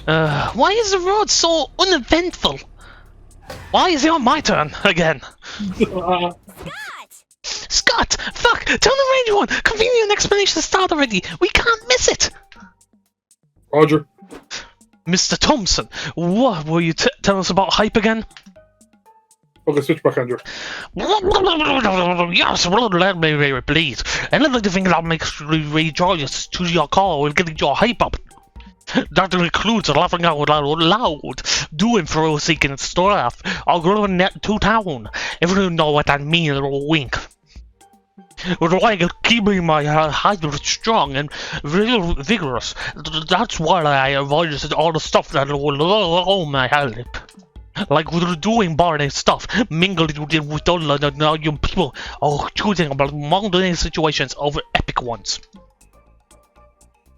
Why is the road so uneventful? Why is it on my turn again? Scott! Fuck! Tell the ranger one! Convenient explanation to start already! We can't miss it! Roger. Mr. Thompson, what will you tell us about hype again? Okay, switch back, Andrew. Yes, let me please. Anything that makes you rejoice to your call will get your hype up. That includes laughing out loud, doing thrill seeking stuff, or going to town. If you know what I mean, a little wink. Like keeping my heart strong and real vigorous. That's why I avoided all the stuff that will lower my health. Like doing boring stuff, mingling with all the young people, or choosing about mundane situations over epic ones.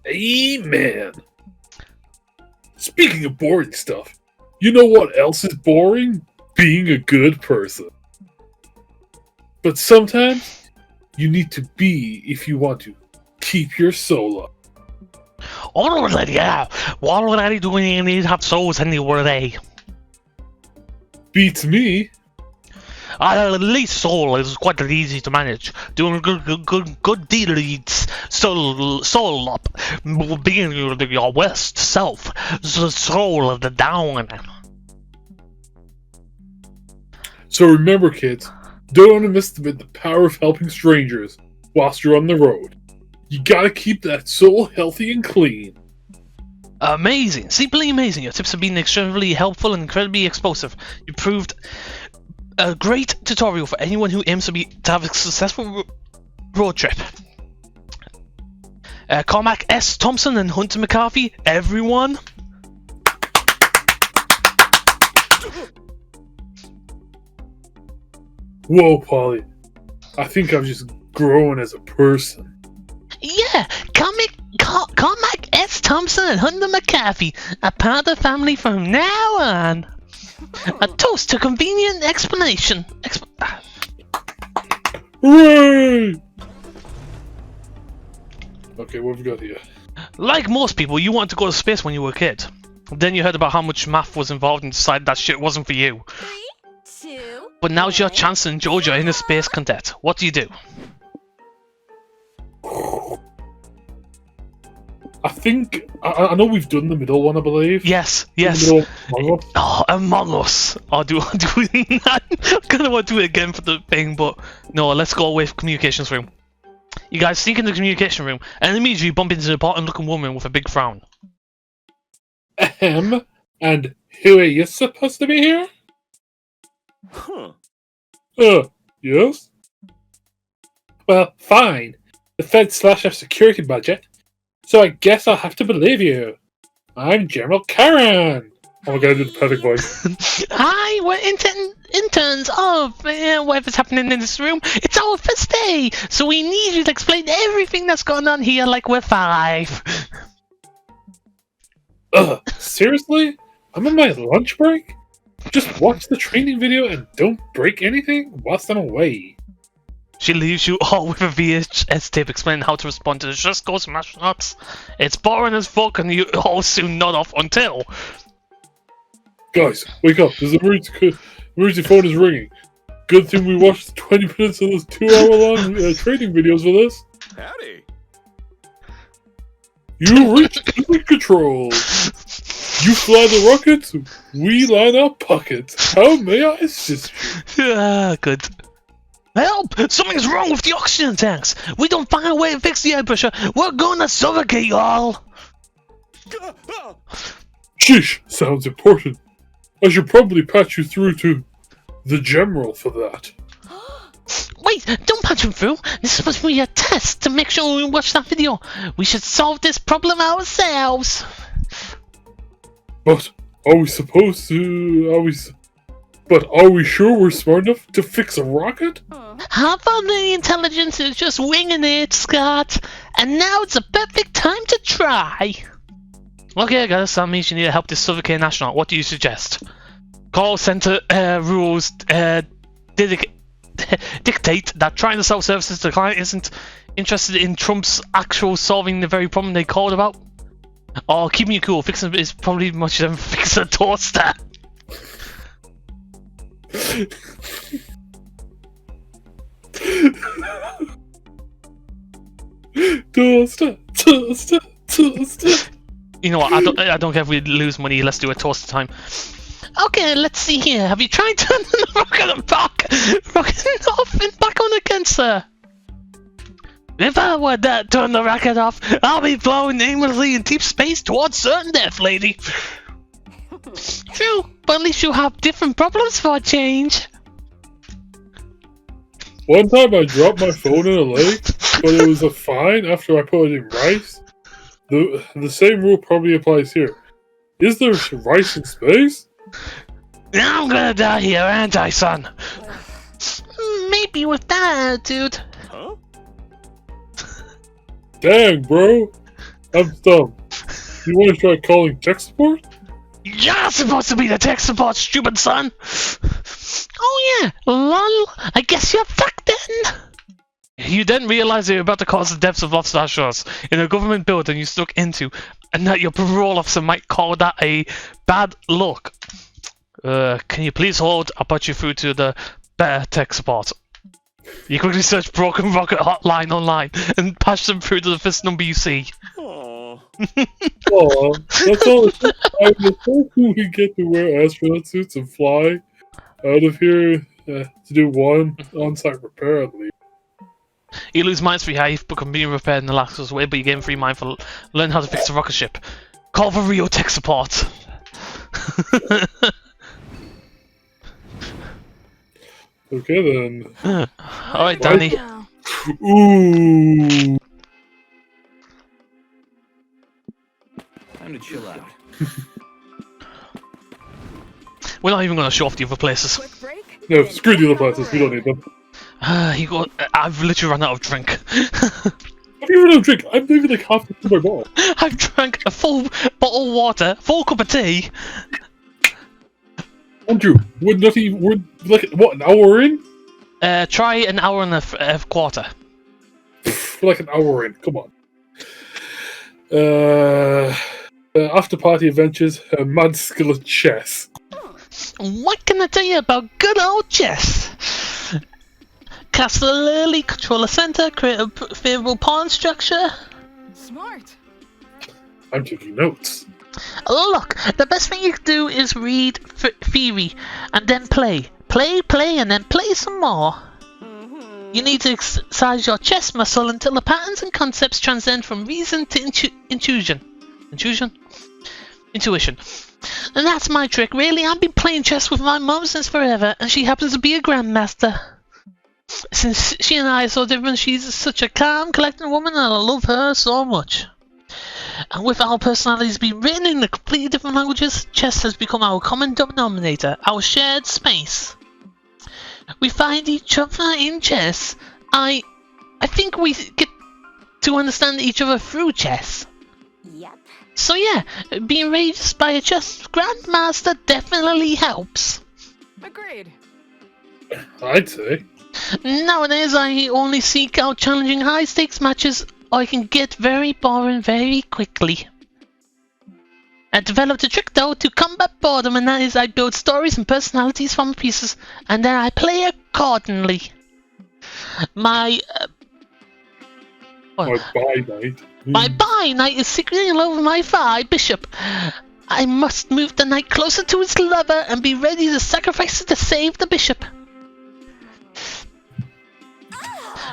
Amen. Speaking of boring stuff, you know what else is boring? Being a good person. But sometimes, you need to be if you want to keep your soul up. Oh, yeah. What would I do when you need to have souls anywhere they? Beats me. At least soul is quite easy to manage. Doing good deeds, soul up, being your worst self, the soul of the down. So remember, kids, don't underestimate the power of helping strangers whilst you're on the road. You gotta keep that soul healthy and clean. Amazing, simply amazing. Your tips have been extremely helpful and incredibly explosive. You proved a great tutorial for anyone who aims to have a successful road trip. Cormac S. Thompson and Hunter McCarthy, everyone. Whoa, Polly. I think I've just grown as a person. Yeah, Cormac S. Thompson and Hunter McCarthy are part of the family from now on. A toast to convenient explanation. Hooray! Okay, what have we got here? Like most people, you wanted to go to space when you were a kid. Then you heard about how much math was involved and decided that shit wasn't for you. 3, 2, But now's your chance to enjoy your inner space content. What do you do? I think I know we've done the middle one, I believe. Yes. The middle Among Us. Oh, Among Us. I do I kind of want to do it again for the thing, but no, let's go away from communications room. You guys sneak in the communication room, and immediately you bump into the important-looking woman with a big frown. Ahem. And who are you supposed to be here? Huh. Yes? Well, fine. The Fed slashed our security budget, so I guess I'll have to believe you. I'm General Karen! Oh my god, I did the perfect voice. Hi, we're interns of whatever's happening in this room. It's our first day, so we need you to explain everything that's going on here like we're 5. Seriously? I'm on my lunch break? Just watch the training video and don't break anything whilst I'm away. She leaves you all with a VHS tape explaining how to respond to the Just Go Smash Nuts. It's boring as fuck and you all soon nod off until... Guys, wake up. There's emergency phone is ringing. Good thing we watched 20 minutes of those 2-hour-long training videos for this. Howdy. You reach mission control. You fly the rockets, we line our pockets. How may I assist you? Good. Help! Something's wrong with the oxygen tanks! We don't find a way to fix the air pressure, we're gonna suffocate y'all! Sheesh, sounds important. I should probably patch you through to the General for that. Wait, don't patch him through! This is supposed to be a test to make sure we watch that video. We should solve this problem ourselves! But are we supposed to... But are we sure we're smart enough to fix a rocket? Half of the intelligence is just winging it, Scott. And now it's a perfect time to try. Okay, guys, that means you need to help this suffocating astronaut. What do you suggest? Call center rules dictate that trying to sell services to the client isn't interested in Trump's actual solving the very problem they called about. Oh, keeping you cool. Fixing is probably much than fixing a toaster. Toaster. You know what? I don't care if we lose money. Let's do a toaster time. Okay, let's see here. Have you tried turning the rocket off and back on again, sir? If I were to turn the rocket off, I'll be flowing aimlessly in deep space towards certain death, lady. True, but at least you have different problems for a change. One time I dropped my phone in a lake, but it was a fine after I put it in rice. The same rule probably applies here. Is there rice in space? I'm gonna die here, aren't I, son? Maybe with that attitude. Huh? Dang, bro. I'm dumb. You want to try calling tech support? You're supposed to be the tech support, stupid son! Oh yeah, lol, I guess you're fucked then! You didn't realize that you're about to cause the deaths of lobster shores in a government building you stuck into, and that your parole officer might call that a bad look. Can you please hold? I'll put you through to the better tech support. You quickly search Broken Rocket Hotline online and patch them through to the first number you see. Aww. Aw, that's all. I was hoping we get to wear astronaut suits and fly out of here to do one on-site repair at least. You lose mines for your hive, but can be repaired in the last way, but you gain free mine for learn how to fix a rocket ship. Call for Rio Tech Support. Okay then. Alright, Danny. Ooh. Time to chill out. We're not even going to show off the other places. Quick break. No, screw the other places. We don't need them. I've literally run out of drink. I've even had a drink. I'm leaving like half to my bottle. I've drank a full bottle of water, full cup of tea. Andrew, we're not even. We're like what, an hour in? Try an hour and a quarter. We're like an hour in. Come on. After party adventures, mad skill at chess. What can I tell you about good old chess? Castle early, control a center, create a favorable pawn structure. Smart. I'm taking notes. Look, the best thing you can do is read theory and then play. Play, and then play some more. You need to exercise your chess muscle until the patterns and concepts transcend from reason to intuition. Intuition. And that's my trick, really. I've been playing chess with my mum since forever, and she happens to be a grandmaster. Since she and I are so different, she's such a calm, collected woman, and I love her so much. And with our personalities being written in the completely different languages, chess has become our common denominator, our shared space. We find each other in chess. I think we get to understand each other through chess. Yep. So yeah, being raised by a chess grandmaster definitely helps. Agreed. I'd say. Nowadays, I only seek out challenging high-stakes matches, or I can get very boring very quickly. I developed a trick, though, to combat boredom, and that is I build stories and personalities from pieces, and then I play accordingly. My My bye night. my bye knight is secretly in love with my fi bishop. I must move the knight closer to his lover and be ready to sacrifice it to save the bishop.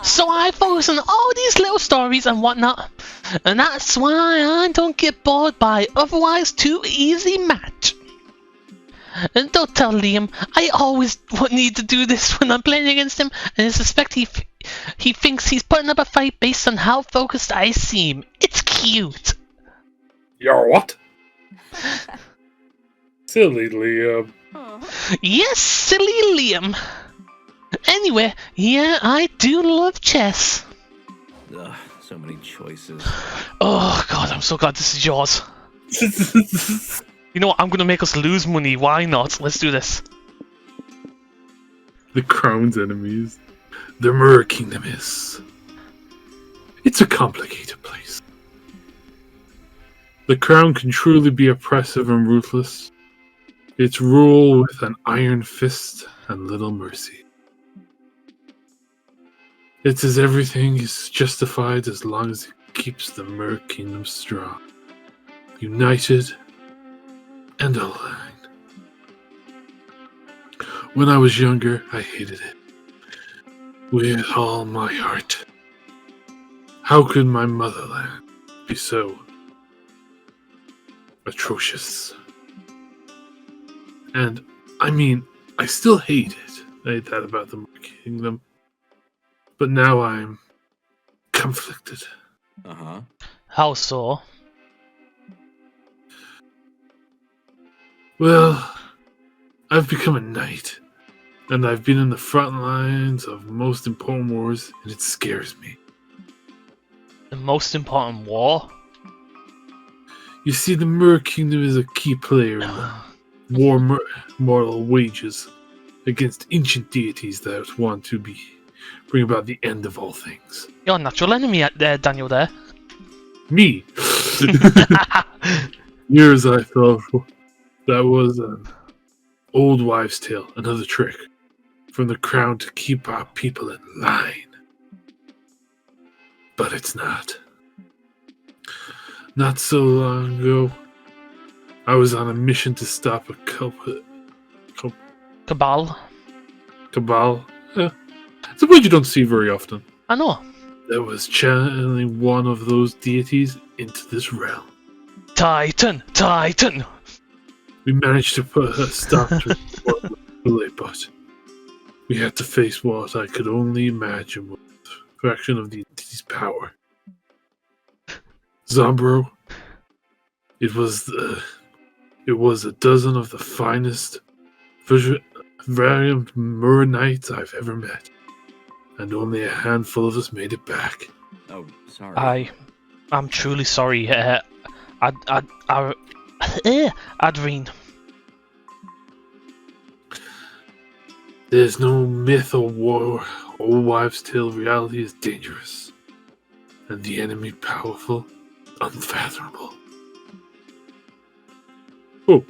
So I focus on all these little stories and whatnot, and that's why I don't get bored by otherwise too easy match. And don't tell Liam, I always need to do this when I'm playing against him, and I suspect he thinks he's putting up a fight based on how focused I seem. It's cute. You're what? Silly Liam. Yes, silly Liam. Anyway, yeah, I do love chess. Ugh, so many choices. Oh god, I'm so glad this is yours. You know what, I'm gonna make us lose money, why not? Let's do this. The Crown's enemies. The Mirror Kingdom is. It's a complicated place. The crown can truly be oppressive and ruthless. It's rule with an iron fist and little mercy. It's as everything is justified as long as it keeps the Mer Kingdom strong, united, and aligned. When I was younger, I hated it with all my heart. How could my motherland be so atrocious? And I mean, I still hate it. I hate that about the Mer Kingdom. But now I'm conflicted. Uh-huh. How so? Well, I've become a knight, and I've been in the front lines of most important wars, and it scares me. The most important war? You see, the Mer Kingdom is a key player in the war mortal wages against ancient deities that want to bring about the end of all things. Your natural enemy there, Daniel, there. Me! Years I thought that was an old wives' tale, another trick from the crown to keep our people in line. But it's not. Not so long ago, I was on a mission to stop a Cabal. cabal. It's a word you don't see very often. I know. That was channeling one of those deities into this realm. Titan! Titan! We managed to put a stop to it, but we had to face what I could only imagine was a fraction of the entity's power. Zombro, it was a dozen of the finest variant Mer Knights I've ever met, and only a handful of us made it back. Oh, sorry. I'm truly sorry. Adrien. There's no myth or war. Old wives' tale reality is dangerous, and the enemy powerful, unfathomable. Oh.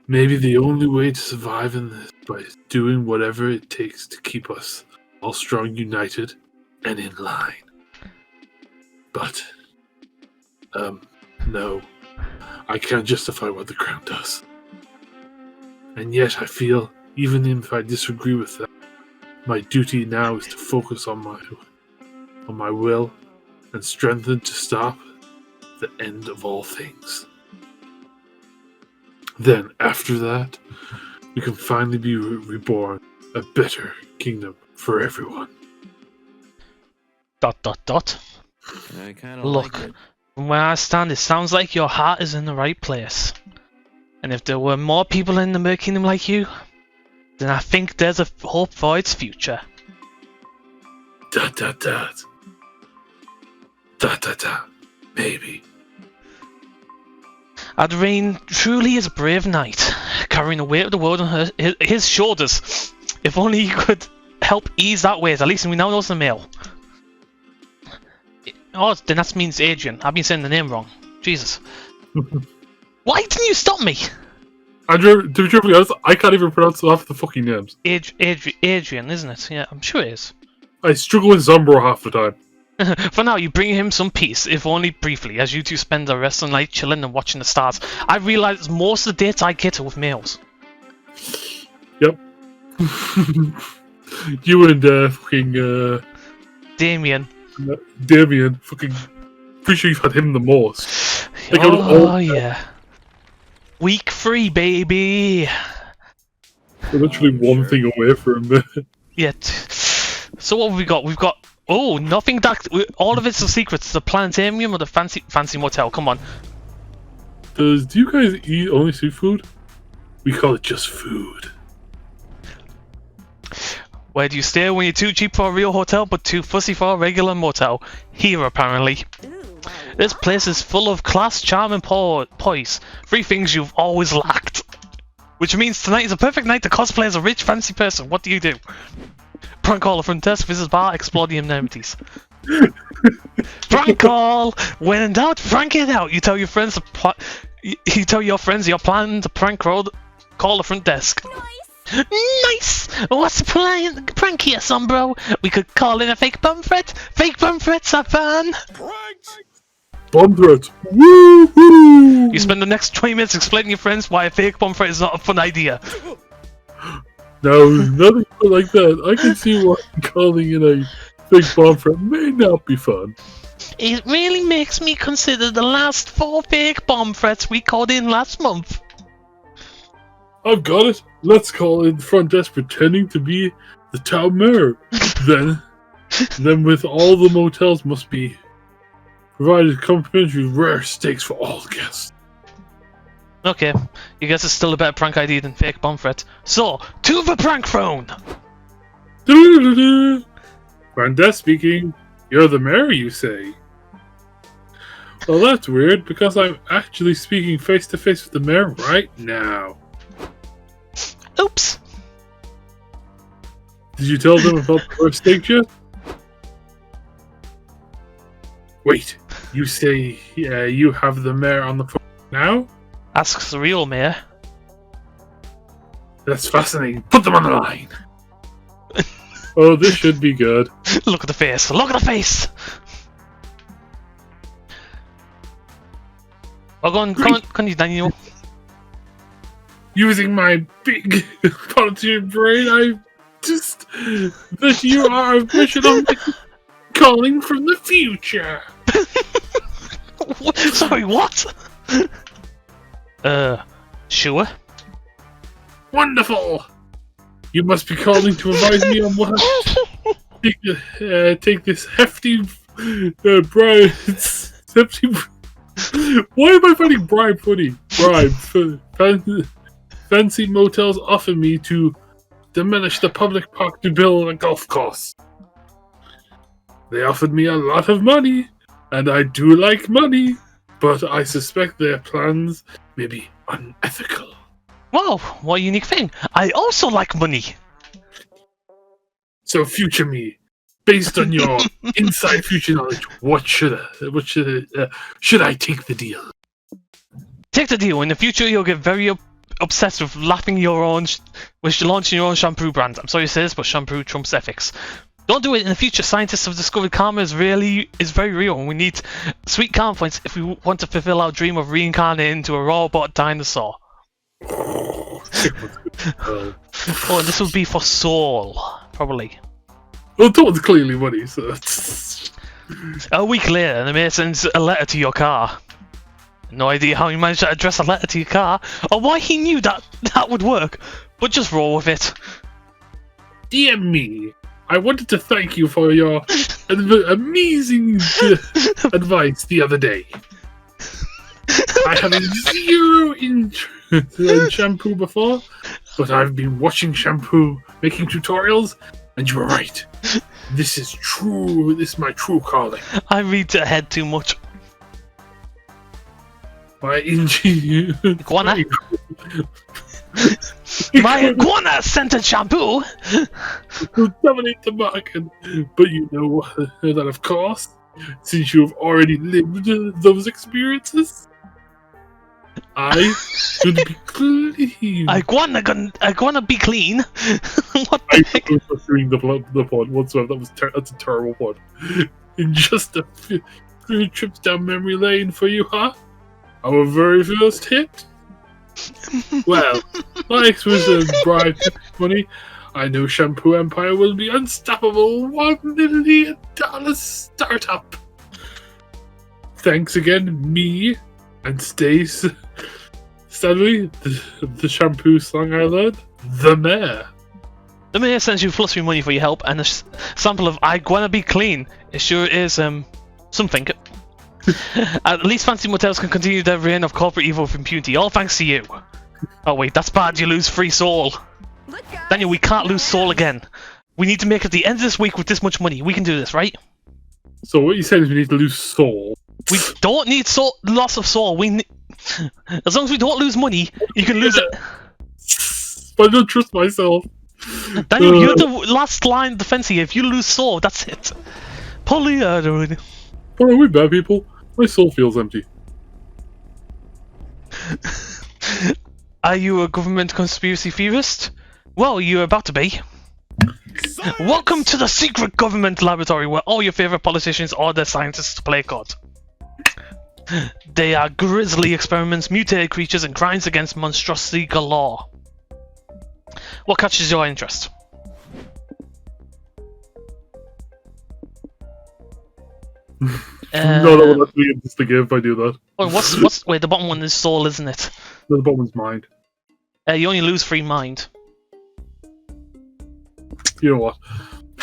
Maybe the only way to survive in this by doing whatever it takes to keep us all strong, united, and in line. But, no. I can't justify what the crown does. And yet I feel, even if I disagree with that, my duty now is to focus on my will and strengthen to stop the end of all things. Then, after that, we can finally be reborn, a better kingdom for everyone. ... I kind of Look, like it. from where I stand, it sounds like your heart is in the right place. And if there were more people in the Mer Kingdom like you, then I think there's a hope for its future. ... Maybe. Adrien truly is a brave knight, carrying the weight of the world on his shoulders. If only he could help ease that weight, at least we now know it's a male. Oh, then that means Adrian. I've been saying the name wrong. Jesus. Why didn't you stop me? To be truthfully honest, I can't even pronounce half the fucking names. Adrian, isn't it? Yeah, I'm sure it is. I struggle with Zombro half the time. For now, you bring him some peace, if only briefly, as you two spend the rest of the night chilling and watching the stars. I realise most of the dates I get are with males. Yep. You and fucking Damien. Damien, fucking pretty sure you've had him the most. Like, out of all- Yeah. Week 3, baby. We're literally one thing away from Yeah. So what have we got? We've got nothing that all of it's the secrets. The planetarium or the fancy motel. Come on. Do you guys eat only seafood? We call it just food. Where do you stay when you're too cheap for a real hotel but too fussy for a regular motel? Here, apparently. This place is full of class, charm, and poise. 3 things you've always lacked. Which means tonight is a perfect night to cosplay as a rich, fancy person. What do you do? Prank call a front desk, visit bar, explore the amenities. Prank call! When in doubt, prank it out. You tell your friends you tell your friends you're planning to prank road. Call the front desk. Nice! What's the prank here, son, bro? We could call in a fake bum threat. Fake bum threats are fun. Bomb threat. Woo-hoo! You spend the next 20 minutes explaining to your friends why a fake bum threat is not a fun idea. No, nothing like that. I can see why calling in a big bomb threat may not be fun. It really makes me consider the last 4 fake bomb threats we called in last month. I've got it. Let's call in the front desk pretending to be the town mayor. then with all the motels must be provided complimentary rare steaks for all guests. Okay, you guess it's still a better prank idea than fake bomb threat. So, to the prank phone! Front desk speaking. You're the mayor, you say? Well, that's weird, because I'm actually speaking face to face with the mayor right now. Oops! Did you tell them about the first steak yet? Wait, you say you have the mayor on the phone now? Asks the real mayor. That's fascinating. Put them on the line. Oh, this should be good. Look at the face! Look at the face! Oh, go on, continue, Daniel. Using my big politician brain, I just that you are a vision of me calling from the future. Sorry, what? Sure. Wonderful. You must be calling to advise me on what take this hefty bribe. Why am I finding bribe funny? Bribe. Fancy motels offer me to diminish the public park to build a golf course. They offered me a lot of money, and I do like money, but I suspect their plans may be unethical. Wow, what a unique thing. I also like money. So future me, based on your inside future knowledge, should I take the deal? Take the deal. In the future, you'll get very obsessed with launching your own shampoo brand. I'm sorry to say this, but shampoo trumps ethics. Don't do it. In the future, scientists have discovered karma is very real, and we need sweet karma points if we want to fulfill our dream of reincarnating into a robot dinosaur. Oh, Oh, and this will be for Saul, probably. well, that one's clearly money, so that's... A week later, the mayor sends a letter to your car. No idea how he managed to address a letter to your car, or why he knew that would work, but just roll with it. Dear me, I wanted to thank you for your amazing advice the other day. I have zero interest in shampoo before, but I've been watching shampoo making tutorials, and you were right. This is true. This is my true calling. I read ahead too much. My Iguana? My iguana scented shampoo! will dominate the market, but you know that of course, since you have already lived those experiences, I should be clean. Iguana be clean? What the I heck? was not doing the pod whatsoever. That's a terrible pod. In just a few trips down memory lane for you, huh? Our very first hit? Well, like with bribe money, I know Shampoo Empire will be unstoppable $1 million startup. Thanks again, me, and Stace. Sadly, the shampoo song I learned, the mayor. The mayor sends you flustery money for your help, and a sample of Iguana be clean. It sure is, something. At least fancy motels can continue their reign of corporate evil with impunity, all thanks to you. Oh wait, that's bad, you lose free soul. Look, guys, Daniel, we can't lose soul again. We need to make it the end of this week with this much money. We can do this, right? So what you're saying is we need to lose soul. We don't need loss of soul. As long as we don't lose money, you can lose it. But I don't trust myself. Daniel, you're the last line defense here. If you lose soul, that's it. Polyandry. Oh, are we bad people? My soul feels empty. Are you a government conspiracy theorist? Well, you're about to be. Science! Welcome to the secret government laboratory where all your favorite politicians order scientists to play God. They are grisly experiments, mutated creatures, and crimes against monstrosity galore. What catches your interest? No, that would be interesting if I do that. Oh, what's wait, the bottom one is soul, isn't it? The bottom one's mind. You only lose 3 mind. You know what?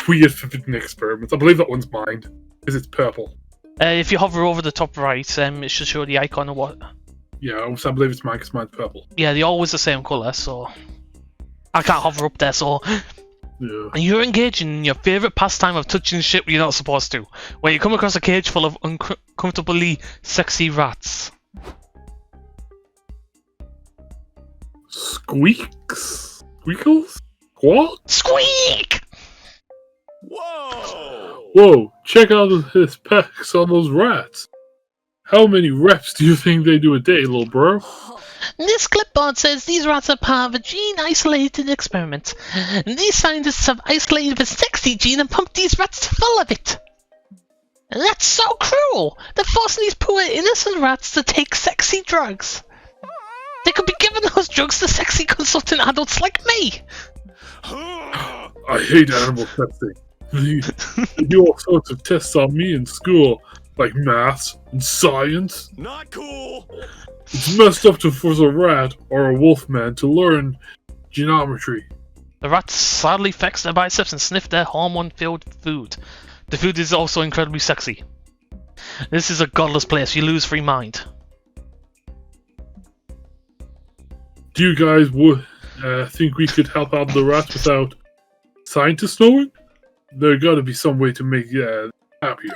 Weird forbidden experiments. I believe that one's mind. Because it's purple. If you hover over the top right, it should show the icon of what. Yeah, I believe it's mine because mine's purple. Yeah, they're always the same colour, so I can't hover up there, so Yeah. and you're engaged in your favourite pastime of touching shit you're not supposed to, where you come across a cage full of uncomfortably sexy rats. Squeaks? Squeakles? What? Squeak! Whoa! Whoa, check out his pecs on those rats. How many reps do you think they do a day, little bro? This clipboard says these rats are part of a gene-isolated experiment. And these scientists have isolated the sexy gene and pumped these rats full of it. And that's so cruel! They're forcing these poor innocent rats to take sexy drugs. They could be giving those drugs to sexy consultant adults like me. I hate animal testing. They do all sorts of tests on me in school, like maths and science. Not cool! It's messed up to force a rat or a wolf man to learn geometry. The rats sadly flex their biceps and sniff their hormone-filled food. The food is also incredibly sexy. This is a godless place. You lose 3 mind. Do you guys think we could help out the rats without scientists knowing? There gotta be some way to make happier.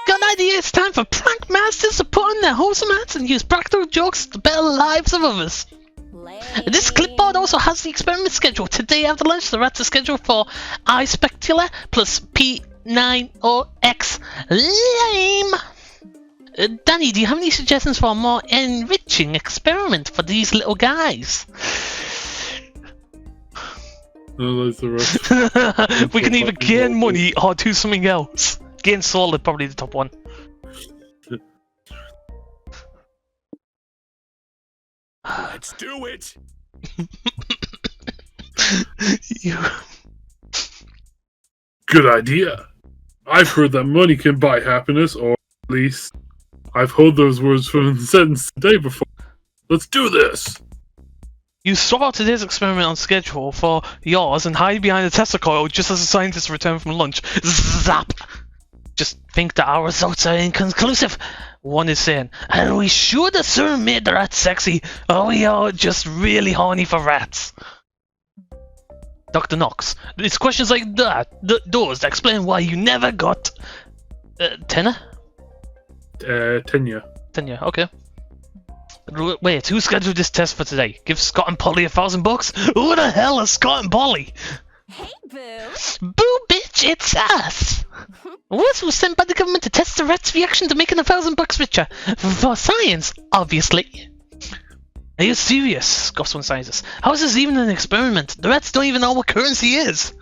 Good idea! It's time for prank masters to put on their wholesome hats and use practical jokes to better the lives of others. This clipboard also has the experiment schedule. Today after lunch, the rats are scheduled for I specula plus P9OX. Lame! Danny, do you have any suggestions for a more enriching experiment for these little guys? No, that's the rest. We can either gain money or do something else. Gain soul is probably the top one. Let's do it! You... Good idea. I've heard that money can buy happiness, or at least I've heard those words from the sentence today before. Let's do this! You swap out today's experiment on schedule for yours and hide behind the Tesla coil just as the scientists return from lunch. Zap! Just think that our results are inconclusive. One is saying, and we should have soon made the rats sexy, or we are just really horny for rats. Dr. Knox, it's questions like that, those that explain why you never got... tenure? Tenure. Tenure, okay. Wait, who scheduled this test for today? Give Scott and Polly $1,000? Who the hell is Scott and Polly? Hey, Boo. Boo, bitch, it's us! Us was sent by the government to test the rats' reaction to making $1,000 richer. For science, obviously. Are you serious? Scoffs one scientist. How is this even an experiment? The rats don't even know what currency is.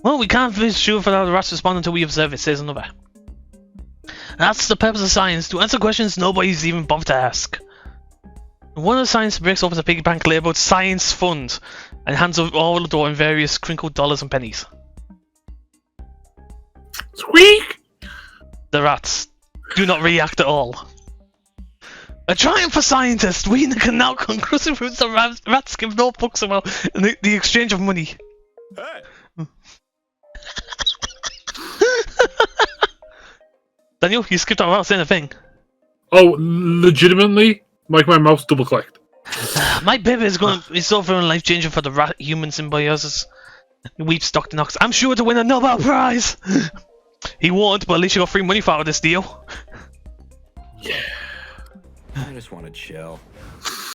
Well, we can't be sure for how the rats respond until we observe it, says another. That's the purpose of science, to answer questions nobody's even bothered to ask. One of the scientists breaks open a piggy bank labelled Science Fund and hands over all the door in various crinkled dollars and pennies. Squeak! The rats do not react at all. A triumph for scientists! We can now conclusively prove the rats give no fucks about the exchange of money. Hey! Daniel, you skipped out without saying a thing. Oh, legitimately? Like my mouse double clicked. My baby is so very life changing for the rat human symbiosis. Weeps Dr. Knox. I'm sure to win a Nobel Prize! He won't, but at least you got free money for out of this deal. I just want to chill.